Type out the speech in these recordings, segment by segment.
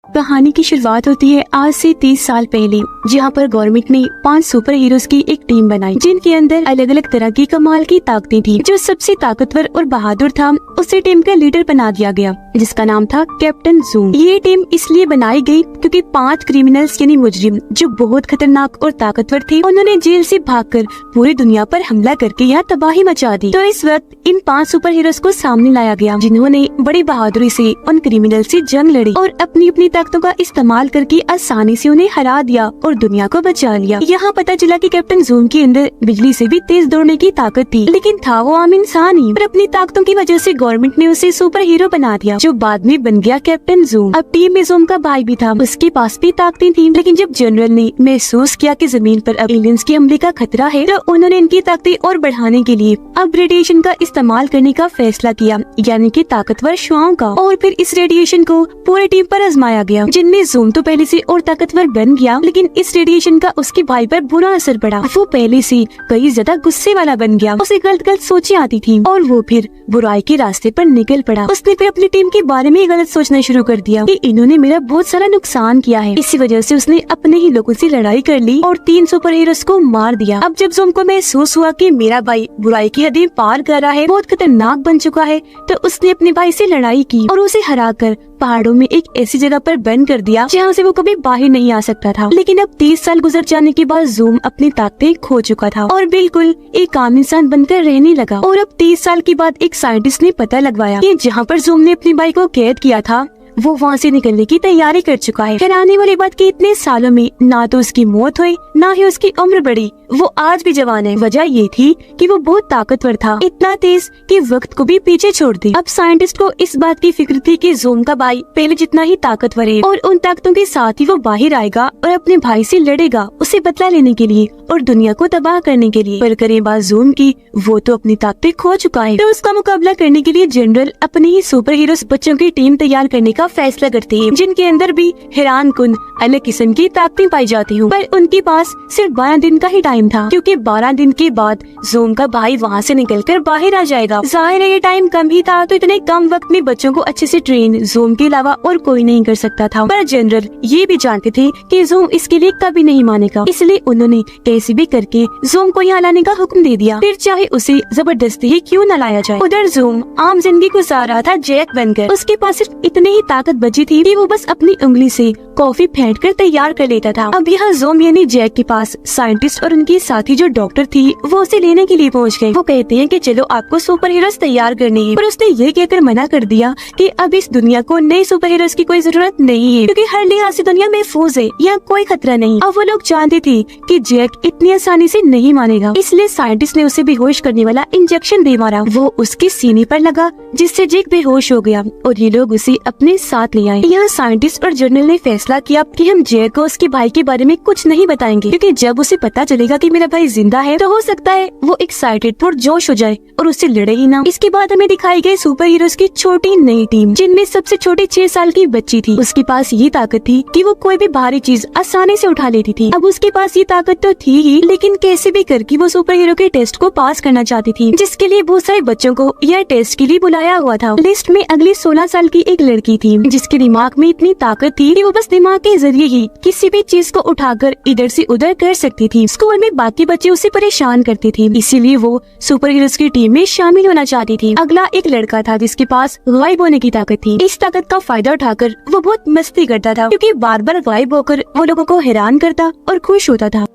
कहानी की शुरुआत होती है आज से 30 साल पहले, जहाँ पर गवर्नमेंट ने 5 सुपर हीरोज की एक टीम बनाई, जिनके अंदर अलग अलग तरह की कमाल की ताकतें थी। जो सबसे ताकतवर और बहादुर था उसे टीम का लीडर बना दिया गया, जिसका नाम था कैप्टन जूम। ये टीम इसलिए बनाई गई क्योंकि 5 क्रिमिनल्स यानी मुजरिम जो बहुत खतरनाक और ताकतवर थे, उन्होंने जेल से भागकर पूरी दुनिया पर हमला करके यहाँ तबाही मचा दी। तो इस वक्त इन 5 सुपर हीरोज को सामने लाया गया, जिन्होंने बड़ी बहादुरी से उन क्रिमिनल से जंग लड़ी और अपनी अपनी ताकतों का इस्तेमाल करके आसानी से उन्हें हरा दिया और दुनिया को बचा लिया। यहाँ पता चला कि कैप्टन जूम के अंदर बिजली से भी तेज दौड़ने की ताकत थी, लेकिन था वो आम इंसान ही। पर अपनी ताकतों की वजह से गवर्नमेंट ने उसे सुपर हीरो बना दिया, जो बाद में बन गया कैप्टन जूम। अब टीम में जूम का भाई भी था, उसके पास भी ताकतें थी, लेकिन जब जनरल ने महसूस किया कि जमीन पर अब एलियंस के हमले का खतरा है, तो उन्होंने इनकी ताकतें और बढ़ाने के लिए अब रेडिएशन का इस्तेमाल करने का फैसला किया, यानी कि ताकतवर शुआओं का। और फिर इस रेडिएशन को पूरी टीम पर आजमाया गया, जिनमें जूम तो पहले से और ताकतवर बन गया, लेकिन इस रेडिएशन का उसके भाई पर बुरा असर पड़ा। वो पहले से कई ज्यादा गुस्से वाला बन गया, उसे गलत गलत सोचें आती थी और वो फिर बुराई के रास्ते पर निकल पड़ा। उसने फिर अपनी टीम के बारे में गलत सोचना शुरू कर दिया कि इन्होंने मेरा बहुत सारा नुकसान किया है। इसी वजह से उसने अपने ही लोगों से लड़ाई कर ली और 3 सुपर हीरोज को मार दिया। अब जब जूम को महसूस हुआ कि मेरा भाई बुराई की हदें पार कर रहा है, बहुत खतरनाक बन चुका है, तो उसने अपने भाई से लड़ाई की और उसे हराकर पहाड़ों में एक ऐसी जगह पर बंद कर दिया जहाँ से वो कभी बाहर नहीं आ सकता था। लेकिन अब 30 साल गुजर जाने के बाद जूम अपनी ताकतें खो चुका था और बिल्कुल एक आम इंसान बनकर रहने लगा। और अब 30 साल के बाद एक साइंटिस्ट ने पता लगवाया कि जहाँ पर जूम ने अपने भाई को कैद किया था, वो वहाँ से निकलने की तैयारी कर चुका है। हैरानी वाली बात कि इतने सालों में ना तो उसकी मौत हुई, ना ही उसकी उम्र बढ़ी, वो आज भी जवान है। वजह ये थी कि वो बहुत ताकतवर था, इतना तेज कि वक्त को भी पीछे छोड़ दी। अब साइंटिस्ट को इस बात की फिक्र थी कि जूम का भाई पहले जितना ही ताकतवर है और उन ताकतों के साथ ही वो बाहर आएगा और अपने भाई से लड़ेगा, उसे बदला लेने के लिए और दुनिया को तबाह करने के लिए। पर करें बात जूम की, वो तो अपनी ताकतें खो चुका है। तो उसका मुकाबला करने के लिए जनरल अपने ही सुपर हीरोज बच्चों की टीम तैयार करने का फैसला करते हैं, जिनके अंदर भी हैरान कुन अलग किस्म की ताकतें पाई जाती हूँ। पर उनके पास सिर्फ 12 दिन का ही टाइम था, क्योंकि 12 दिन के बाद जूम का भाई वहाँ से निकलकर बाहर आ जाएगा। जाहिर है ये टाइम कम ही था, तो इतने कम वक्त में बच्चों को अच्छे से ट्रेन जूम के अलावा और कोई नहीं कर सकता था। पर जनरल ये भी जानते थे कि जूम इसके लिए कभी नहीं मानेगा, इसलिए उन्होंने कैसे भी करके जूम को यहाँ लाने का हुक्म दे दिया, फिर चाहे उसे जबरदस्ती ही क्यों न लाया जाए। उधर जूम आम जिंदगी गुजार रहा था जैक बनकर। उसके पास सिर्फ इतनी ही ताकत बची थी कि वो बस अपनी उंगली से कॉफी फेंट कर तैयार कर लेता था। अब यहाँ जूम यानी जैक के पास साइंटिस्ट और उनकी साथी जो डॉक्टर थी, वो उसे लेने के लिए पहुँच गए। वो कहते हैं कि चलो आपको सुपर हीरोज तैयार करने हैं, पर उसने ये कहकर मना कर दिया कि अब इस दुनिया को नए सुपर हीरोज की कोई जरूरत नहीं है, क्योंकि हर लिहाज से दुनिया महफूज है, यहाँ कोई खतरा नहीं। अब वो लोग जानते थे कि जैक इतनी आसानी से नहीं मानेगा, इसलिए साइंटिस्ट ने उसे बेहोश करने वाला इंजेक्शन दे मारा। वो उसके सीने पर लगा, जिससे जैक बेहोश हो गया और ये लोग उसे अपने साथ ले आए। यहाँ साइंटिस्ट और जर्नल ने फैसला किया कि हम जैक को उसके भाई के बारे में कुछ नहीं बताएंगे, क्योंकि जब उसे पता चलेगा कि मेरा भाई जिंदा है, तो हो सकता है वो एक्साइटेड और जोश हो जाए और उससे लड़े ही ना। इसके बाद हमें दिखाई गई सुपर हीरोज की छोटी नई टीम, जिनमें सबसे छोटी 6 साल की बच्ची थी। उसके पास ये ताकत थी कि वो कोई भी भारी चीज आसानी से उठा लेती थी। अब उसके पास ये ताकत तो थी ही, लेकिन कैसे भी करके वो सुपर हीरो के टेस्ट को पास करना चाहती थी, जिसके लिए बहुत सारे बच्चों को यह टेस्ट के लिए बुलाया हुआ था। लिस्ट में अगली 16 साल की एक लड़की थी, जिसके दिमाग में इतनी ताकत थी कि वो बस दिमाग के जरिए ही किसी भी चीज को उठाकर इधर से उधर कर सकती थी। स्कूल में बाकी बच्चे उसे परेशान करते थे, इसीलिए वो सुपर हीरोज की टीम में शामिल होना चाहती थी। अगला एक लड़का था जिसके पास गायब होने की ताकत थी। इस ताकत का फायदा उठाकर वो बहुत मस्ती करता था, क्योंकि बार बार गायब होकर वो लोगों को हैरान करता और खुश होता था।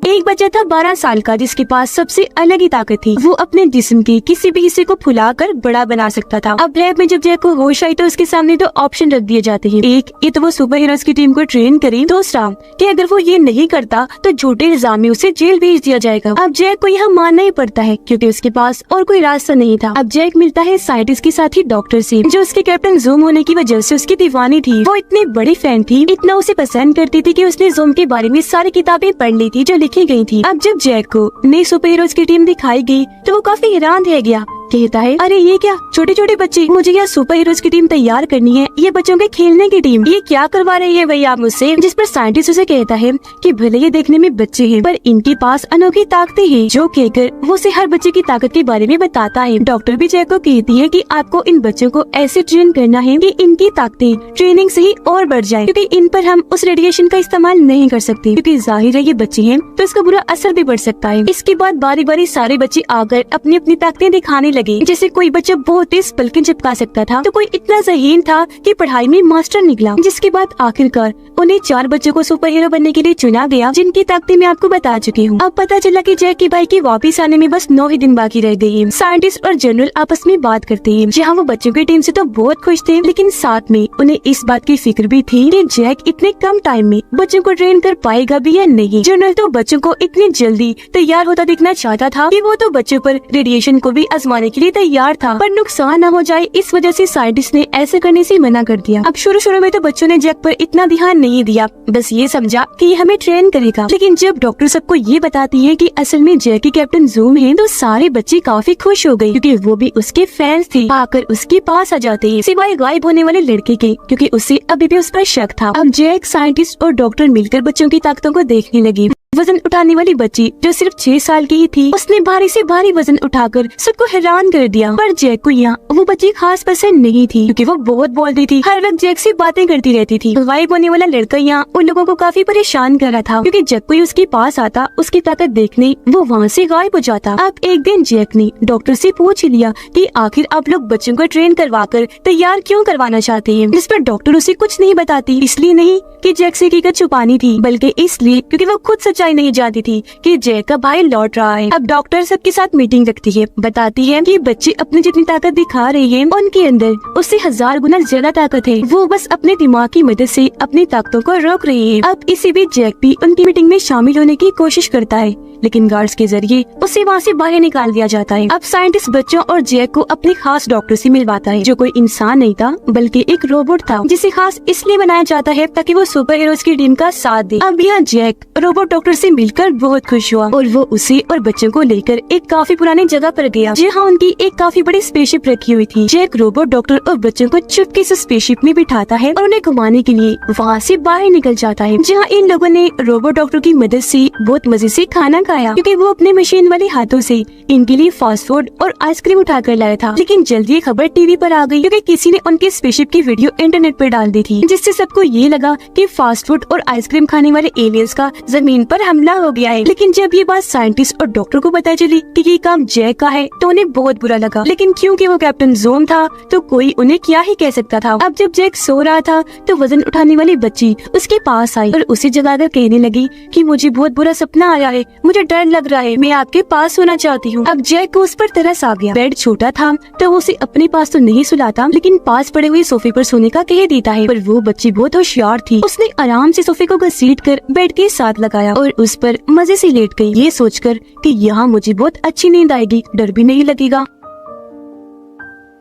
एक बच्चा था 12 साल का, जिसके पास सबसे अलग ही ताकत थी। वो अपने जिस्म के किसी भी हिस्से को फुलाकर बड़ा बना सकता था। अब लैब में जब जैक को होश आई, तो उसके सामने 2 ऑप्शन रख दिए जाते हैं। एक, ये तो वो सुपर हीरोज की टीम को ट्रेन करे। दूसरा, कि अगर वो ये नहीं करता तो झूठे इल्जाम में उसे जेल भेज दिया जाएगा। अब जैक को यहाँ मानना ही पड़ता है, क्योंकि उसके पास और कोई रास्ता नहीं था। अब जैक मिलता है साइंटिस्ट के साथ ही डॉक्टर से, जो उसके कैप्टन जूम होने की वजह से उसकी दीवानी थी। वो इतनी बड़ी फैन थी, इतना उसे पसंद करती थी कि उसने जूम के बारे में सारी किताबें पढ़ ली थी जो लिखी गई थी। अब जब जैक को नई सुपर हीरोज की टीम दिखाई गई, तो वो काफी हैरान रह गया कहता है, अरे ये क्या, छोटे छोटे बच्चे, मुझे यहाँ सुपर हीरोज की टीम तैयार करनी है, ये बच्चों के खेलने की टीम, ये क्या करवा रही है भैया आप मुझसे। जिस पर साइंटिस्ट उसे कहता है कि भले ये देखने में बच्चे हैं, पर इनके पास अनोखी ताकतें हैं। जो कहकर वो उसे हर बच्चे की ताकत के बारे में बताता है। डॉक्टर भी जैक को कहती है कि आपको इन बच्चों को ऐसे ट्रेन करना है कि इनकी ताकतें ट्रेनिंग से ही और बढ़ जाए, क्योंकि इन पर हम उस रेडिएशन का इस्तेमाल नहीं कर सकते, क्योंकि जाहिर है ये बच्चे हैं तो इसका बुरा असर भी बढ़ सकता है। इसके बाद बारी बारी सारे बच्चे आकर अपनी अपनी ताकतें दिखाने लगे। जैसे कोई बच्चा बहुत तेज पलकें चिपका सकता था, तो कोई इतना ज़हीन था कि पढ़ाई में मास्टर निकला। जिसके बाद आखिरकार उन्हें 4 बच्चों को सुपर हीरो बनने के लिए चुना गया, जिनकी ताकतें मैं आपको बता चुकी हूँ। अब पता चला कि जैक की भाई के वापिस आने में बस 9 ही दिन बाकी रह गए हैं। साइंटिस्ट और जनरल आपस में बात करते हैं, जहाँ वो बच्चों की टीम से तो बहुत खुश थे, लेकिन साथ में उन्हें इस बात की फिक्र भी थी कि जैक इतने कम टाइम में बच्चों को ट्रेन कर पाएगा भी या नहीं। जनरल तो बच्चों को इतनी जल्दी तैयार होता दिखना चाहता था कि वो तो बच्चों पर रेडिएशन को भी आजमाने के लिए तैयार था, पर नुकसान न हो जाए इस वजह से साइंटिस्ट ने ऐसे करने से मना कर दिया। अब शुरू में तो बच्चों ने जैक पर इतना ध्यान नहीं दिया, बस ये समझा कि ये हमें ट्रेन करेगा। लेकिन जब डॉक्टर सबको ये बताती है कि असल में जैक की कैप्टन ज़ूम है, तो सारे बच्चे काफी खुश हो गए, क्योंकि वो भी उसके फैंस थे। आकर उसके पास आ जाते हैं, सिवाय गायब होने वाले लड़के के, क्योंकि उसे अभी भी उस पर शक था। अब जैक, साइंटिस्ट और डॉक्टर मिलकर बच्चों की ताकतों को देखने लगे। वजन उठाने वाली बच्ची जो सिर्फ 6 साल की ही थी, उसने भारी से भारी वजन उठाकर सबको हैरान कर दिया। पर जैक को यहाँ वो बच्ची खास पसंद नहीं थी, क्योंकि वो बहुत बोलती थी, हर वक्त जैक से बातें करती रहती थी। गायब होने वाला लड़का यहाँ उन लोगों को काफी परेशान कर रहा था, क्योंकि जब कोई उसके पास आता उसकी ताकत देखने वो वहाँ से गायब हो जाता। अब एक दिन जैक ने डॉक्टर से पूछ लिया कि आखिर आप लोग बच्चों को ट्रेन करवा कर तैयार क्यों करवाना चाहते हैं, जिस पर डॉक्टर उसे कुछ नहीं बताती। इसलिए नहीं कि जैक से हकीकत छुपानी थी, बल्कि इसलिए क्योंकि वो खुद सच्चाई नहीं जानती थी कि जैक का भाई लौट रहा है। अब डॉक्टर सबके साथ मीटिंग रखती है, बताती है कि बच्चे अपनी जितनी ताकत दिखा रहे हैं, उनके अंदर उससे 1000 गुना ज्यादा ताकत है। वो बस अपने दिमाग की मदद से अपनी ताकतों को रोक रहे हैं। अब इसी बीच जैक भी उनकी मीटिंग में शामिल होने की कोशिश करता है, लेकिन गार्ड्स के जरिए उसे वहाँ से बाहर निकाल दिया जाता है। अब साइंटिस्ट बच्चों और जैक को अपने खास डॉक्टर से मिलवाता है, जो कोई इंसान नहीं था बल्कि एक रोबोट था, जिसे खास इसलिए बनाया जाता है ताकि वो सुपर हीरोज की टीम का साथ दे। अब यहाँ जैक रोबोट डॉक्टर से मिलकर बहुत खुश हुआ और वो उसे और बच्चों को लेकर एक काफी पुरानी जगह पर गया, जहाँ उनकी एक काफी बड़ी स्पेसशिप रखी हुई थी। जैक रोबोट डॉक्टर और बच्चों को चुपके से स्पेसशिप में बिठाता है और उन्हें घुमाने के लिए वहाँ से बाहर निकल जाता है, जहाँ इन लोगों ने रोबोट डॉक्टर की मदद से बहुत मजे से खाना खाया, क्योंकि वो अपने मशीन वाले हाथों से इनके लिए फास्ट फूड और आइसक्रीम उठा कर लाया था। लेकिन जल्दी खबर टीवी पर आ गई, क्योंकि किसी ने उनके स्पेसशिप की वीडियो इंटरनेट पर डाल दी थी, जिससे सबको ये लगा कि फास्ट फूड और आइसक्रीम खाने वाले एलियंस का जमीन पर हमला हो गया है। लेकिन जब ये बात साइंटिस्ट और डॉक्टर को पता चली कि ये काम जैक का है, तो उन्हें बहुत बुरा लगा। लेकिन क्योंकि वो कैप्टन ज़ूम था, तो कोई उन्हें क्या ही कह सकता था। अब जब जैक सो रहा था, तो वजन उठाने वाली बच्ची उसके पास आई और उसे जगाकर कहने लगी कि मुझे बहुत बुरा सपना आया है, मुझे डर लग रहा है, मैं आपके पास सोना चाहती हूँ। अब जैक को उस पर तरस आ गया। बेड छोटा था तो वो उसे अपने पास तो नहीं सुलाता, लेकिन पास पड़े हुए सोफे पर सोने का कह देता है। पर वो बच्ची बहुत होशियार थी, उसने आराम से सोफे को घसीट कर बेड के साथ लगाया और उस पर मजे से लेट गई, ये सोचकर कि यहाँ मुझे बहुत अच्छी नींद आएगी, डर भी नहीं लगेगा।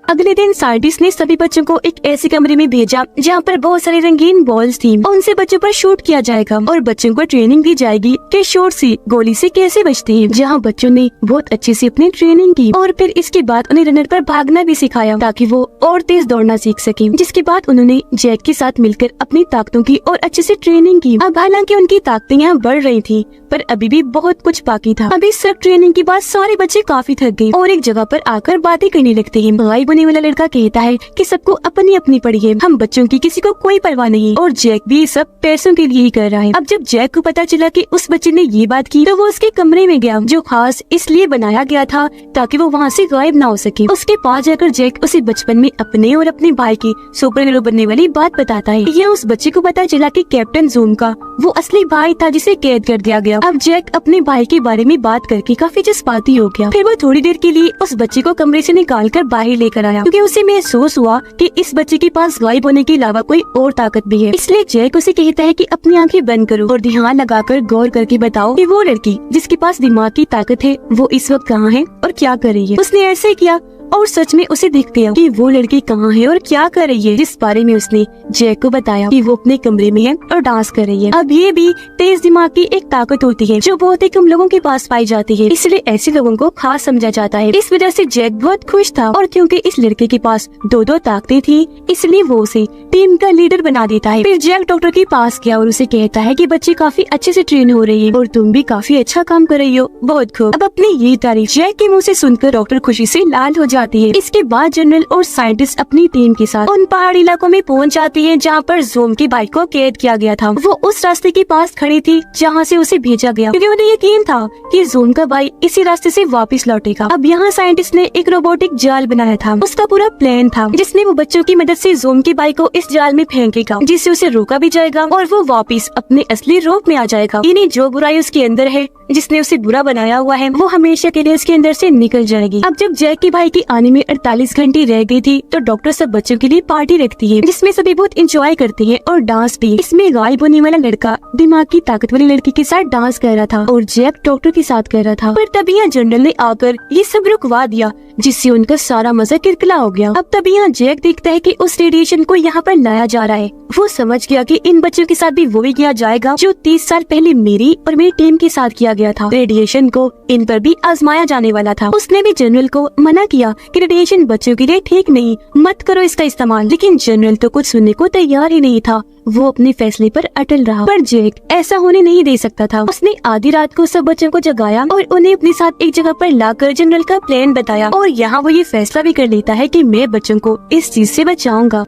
अगले दिन साइंटिस्ट ने सभी बच्चों को एक ऐसे कमरे में भेजा जहाँ पर बहुत सारे रंगीन बॉल्स थी। उनसे बच्चों पर शूट किया जाएगा और बच्चों को ट्रेनिंग दी जाएगी कि शॉट से, गोली से कैसे बचते हैं। जहाँ बच्चों ने बहुत अच्छे से अपनी ट्रेनिंग की और फिर इसके बाद उन्हें रनर पर भागना भी सिखाया ताकि वो और तेज दौड़ना सीख सके। जिसके बाद उन्होंने जैक के साथ मिलकर अपनी ताकतों की और अच्छे से ट्रेनिंग की। अब हालांकि उनकी ताकतें यहाँ बढ़ रही थी, पर अभी भी बहुत कुछ बाकी था। अभी सब ट्रेनिंग के बाद सारे बच्चे काफी थक गए और एक जगह पर आकर बातें करने लगते हैं। गायब होने वाला लड़का कहता है कि सबको अपनी अपनी पड़ी है, हम बच्चों की किसी को कोई परवाह नहीं, और जैक भी सब पैसों के लिए ही कर रहा है। अब जब जैक को पता चला कि उस बच्चे ने ये बात की, तो वो उसके कमरे में गया, जो खास इसलिए बनाया गया था ताकि वो वहाँ से गायब ना हो सके। उसके पास जाकर जैक उसे बचपन में अपने और अपने भाई की सुपर हीरो बनने वाली बात बताता है। यह उस बच्चे को पता चला कि कैप्टन ज़ूम का वो असली भाई था जिसे कैद कर दिया गया। अब जैक अपने भाई के बारे में बात करके काफी जज्बाती हो गया। फिर वो थोड़ी देर के लिए उस बच्चे को कमरे से निकाल कर बाहर लेकर आया, क्योंकि उसे महसूस हुआ कि इस बच्चे के पास गायब होने के अलावा कोई और ताकत भी है। इसलिए जैक उसे कहता है कि अपनी आंखें बंद करो और ध्यान लगाकर गौर करके बताओ कि वो लड़की जिसके पास दिमाग की ताकत है वो इस वक्त कहाँ है और क्या कर रही है। उसने ऐसे किया और सच में उसे दिख गया कि वो लड़की कहाँ है और क्या कर रही है, जिस बारे में उसने जैक को बताया कि वो अपने कमरे में है और डांस कर रही है। अब ये भी तेज दिमाग की एक ताकत होती है जो बहुत ही कम लोगों के पास पाई जाती है, इसलिए ऐसे लोगों को खास समझा जाता है। इस वजह से जैक बहुत खुश था और क्योंकि इस लड़के के पास दो ताकतें थी, इसलिए वो उसे टीम का लीडर बना देता है। फिर जैक डॉक्टर के पास गया और उसे कहता है कि बच्ची काफी अच्छे से ट्रेन हो रही है और तुम भी काफी अच्छा काम कर रही हो, बहुत खूब। अब अपनी ये तारीफ जैक के मुंह से सुनकर डॉक्टर खुशी से लाल हो जाती है। इसके बाद जनरल और साइंटिस्ट अपनी टीम के साथ उन पहाड़ी इलाकों में पहुंच जाती है जहाँ पर ज़ूम की बाइक को कैद किया गया था। वो उस रास्ते के पास खड़ी थी जहाँ से उसे भेजा गया, क्योंकि उन्हें यकीन था कि ज़ूम का भाई इसी रास्ते से वापस लौटेगा। अब यहाँ साइंटिस्ट ने एक रोबोटिक जाल बनाया था। उसका पूरा प्लान था जिसमें वो बच्चों की मदद से ज़ूम की बाइक को इस जाल में फेंकेगा, जिससे उसे रोका भी जाएगा और वो वापस अपने असली रूप में आ जाएगा। यानी जो बुराई उसके अंदर है, जिसने उसे बुरा बनाया हुआ है, वो हमेशा के लिए उसके अंदर से निकल जाएगी। अब जब जैक के भाई के आने में 48 घंटे रह गई थी, तो डॉक्टर सब बच्चों के लिए पार्टी रखती है जिसमें सभी बहुत एंजॉय करते हैं और डांस भी। इसमें गायब होने वाला लड़का दिमाग की ताकत वाली लड़की के साथ डांस कर रहा था और जैक डॉक्टर के साथ कर रहा था। पर तभी यहाँ जनरल ने आकर ये सब रुकवा दिया, जिससे उनका सारा मजा किरकिरा हो गया। अब तभी यहाँ जैक देखता है कि उस रेडिएशन को यहाँ पर लाया जा रहा है। वो समझ गया कि इन बच्चों के साथ भी वही किया जाएगा जो 30 साल पहले मेरी और मेरी टीम के साथ किया गया था। रेडिएशन को इन पर भी आजमाया जाने वाला था। उसने भी जनरल को मना किया कि रेडिएशन बच्चों के लिए ठीक नहीं, मत करो इसका इस्तेमाल। लेकिन जनरल तो कुछ सुनने को तैयार ही नहीं था। वो अपने फैसले पर अटल रहा। पर जैक ऐसा होने नहीं दे सकता था। उसने आधी रात को सब बच्चों को जगाया और उन्हें अपने साथ एक जगह पर लाकर जनरल का प्लान बताया। और यहाँ वो ये फैसला भी कर लेता है कि मैं बच्चों को इस चीज से बचाऊंगा।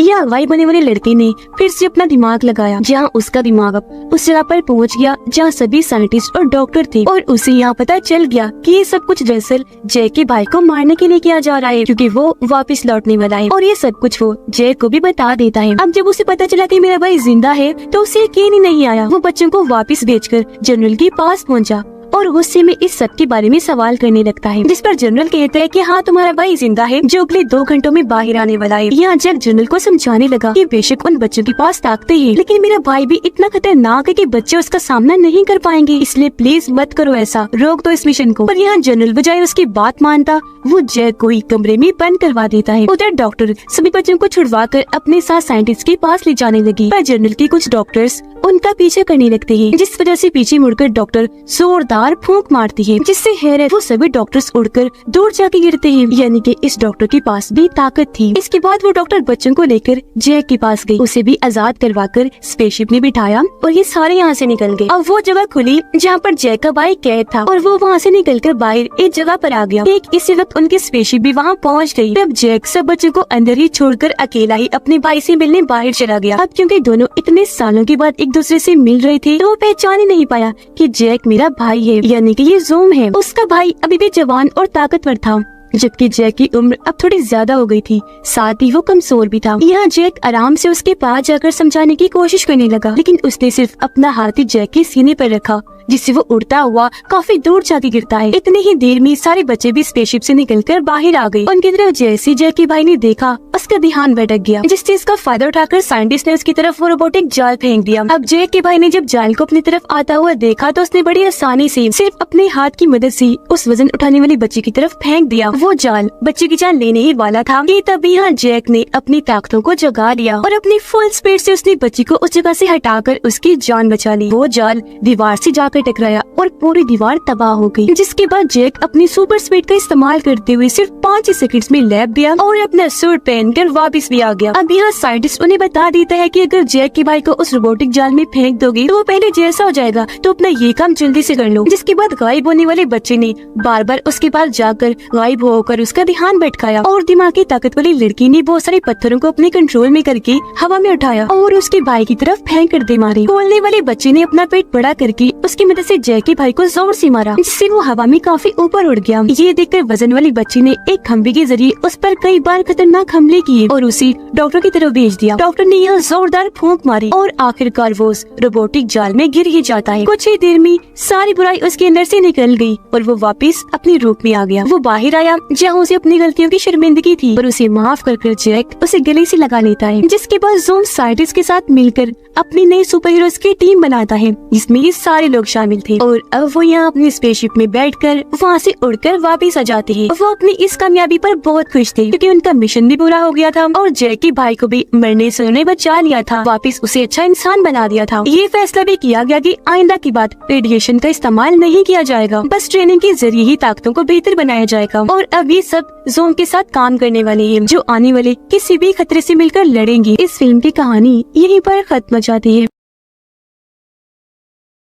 यह अगवाई बनने वाले लड़के ने फिर से अपना दिमाग लगाया, जहाँ उसका दिमाग अब उस जगह पर पहुँच गया जहाँ सभी साइंटिस्ट और डॉक्टर थे। और उसे यहाँ पता चल गया कि ये सब कुछ दरअसल जैक के भाई को मारने के लिए किया जा रहा है, क्योंकि वो वापस लौटने वाला है। और ये सब कुछ वो जैक को भी बता देता है। अब जब उसे पता चला कि मेरा भाई जिंदा है, तो उसे यकीन ही नहीं आया। वो बच्चों को वापस भेजकर जनरल के पास पहुँचा और गुस्से में इस सब के बारे में सवाल करने लगता है, जिस पर जनरल कहता है कि हाँ, तुम्हारा भाई जिंदा है जो अगले 2 घंटों में बाहर आने वाला है। यहाँ जैक जनरल को समझाने लगा कि बेशक उन बच्चों के पास ताकतें हैं, लेकिन मेरा भाई भी इतना खतरनाक है कि बच्चे उसका सामना नहीं कर पाएंगे, इसलिए प्लीज मत करो ऐसा, रोक दो इस मिशन को। पर यहाँ जनरल बजाय उसकी बात मानता, वो जैक को ही कमरे में बंद करवा देता है। उधर डॉक्टर सभी बच्चों को छुड़वा कर अपने साथ साइंटिस्ट के पास ले जाने लगी, पर जनरल के कुछ डॉक्टर्स उनका पीछे करने लगते हैं, जिस वजह से पीछे मुड़कर डॉक्टर जोरदार फूंक मारती है, जिससे हैरत वो सभी डॉक्टर्स उड़कर दूर जाके गिरते हैं। यानी कि इस डॉक्टर के पास भी ताकत थी। इसके बाद वो डॉक्टर बच्चों को लेकर जैक के पास गई, उसे भी आजाद करवाकर स्पेसशिप में बिठाया और ये सारे यहाँ से निकल गए। अब वो जगह खुली जहाँ पर जैक का भाई कैद था और वो वहाँ से निकलकर बाहर एक जगह पर आ गया। ठीक इसी वक्त उनकी स्पेसशिप भी वहाँ पहुँच गई। तब जैक सब बच्चों को अंदर ही छोड़कर अकेला ही अपने भाई से मिलने बाहर चला गया। अब क्योंकि दोनों इतने सालों के बाद एक दूसरे से मिल रहे थे, तो वो पहचान ही नहीं पाया कि जैक मेरा भाई है, यानी कि ये ज़ूम है। उसका भाई अभी भी जवान और ताकतवर था, जबकि जैक की उम्र अब थोड़ी ज्यादा हो गई थी, साथ ही वो कमजोर भी था। यहाँ जैक आराम से उसके पास जाकर समझाने की कोशिश करने लगा, लेकिन उसने सिर्फ अपना हाथ ही जैक के सीने पर रखा, जिससे वो उड़ता हुआ काफी दूर जाके गिरता है। इतनी ही देर में सारे बच्चे भी स्पेसशिप से निकलकर बाहर आ गए। उनकी तरफ जैसे जैक के भाई ने देखा, उसका ध्यान भटक गया, जिस चीज का फायदा उठाकर साइंटिस्ट ने उसकी तरफ वो रोबोटिक जाल फेंक दिया। अब जैक के भाई ने जब जाल को अपनी तरफ आता हुआ देखा, तो उसने बड़ी आसानी से सिर्फ अपने हाथ की मदद से उस वजन उठाने वाली बच्ची की तरफ फेंक दिया। वो जाल बच्चे की जान लेने ही वाला था कि तभी यहाँ जैक ने अपनी ताकतों को जगा लिया और अपनी फुल स्पीड से उसने बच्ची को उस जगह से हटाकर उसकी जान बचा ली। वो जाल दीवार से जाकर टकराया और पूरी दीवार तबाह हो गई, जिसके बाद जैक अपनी सुपर स्पीड का इस्तेमाल करते हुए सिर्फ 5 सेकंड्स में लैब गया और अपना सूट पहनकर वापस भी आ गया। अब यहाँ साइंटिस्ट उन्हें बता देता है कि अगर जैक के भाई को उस रोबोटिक जाल में फेंक दोगे तो वो पहले जैसा हो जाएगा, तो अपना ये काम जल्दी से कर लो। जिसके बाद गायब होने वाले बच्चे ने बार बार उसके पास जाकर गायब होकर उसका ध्यान भटकाया और दिमागी ताकत वाली लड़की ने बहुत सारे पत्थरों को अपने कंट्रोल में करके हवा में उठाया और उसके भाई की तरफ फेंक कर दे मारे। बोलने वाले बच्चे ने अपना पेट बड़ा करके उसकी मदद से जैक के भाई को जोर से मारा, जिससे वो हवा में काफी ऊपर उड़ गया। ये देखकर वजन वाली बच्ची ने एक खंभे के जरिए उस पर कई बार खतरनाक हमले किए और उसे डॉक्टर की तरफ भेज दिया। डॉक्टर ने यह जोरदार फूंक मारी और आखिरकार वो रोबोटिक जाल में गिर ही जाता है। कुछ ही देर में सारी बुराई उसके अंदर से निकल गई और वो वापस अपने रूप में आ गया। वो बाहर आया जहाँ उसे अपनी गलतियों की शर्मिंदगी थी और उसे माफ कर जैक उसे गले से लगा लेता है। जिसके बाद ज़ूम साइंटिस्ट के साथ मिलकर अपनी नई सुपर हीरोज की टीम बनाता है, जिसमें ये सारे लोग शामिल थे और अब वो यहाँ अपनी स्पेसशिप में बैठकर वहाँ से उड़कर वापस आ जाती है। वो अपनी इस कामयाबी पर बहुत खुश थे क्योंकि उनका मिशन भी पूरा हो गया था और जैक के भाई को भी मरने से उन्हें बचा लिया था, वापस उसे अच्छा इंसान बना दिया था। ये फैसला भी किया गया कि आइंदा की बात रेडिएशन का इस्तेमाल नहीं किया जाएगा, बस ट्रेनिंग के जरिए ही ताकतों को बेहतर बनाया जाएगा। और अब ये सब जोन के साथ काम करने वाले हैं जो आने वाले किसी भी खतरे से मिलकर लड़ेंगे। इस फिल्म की कहानी यहीं पर खत्म हो जाती है।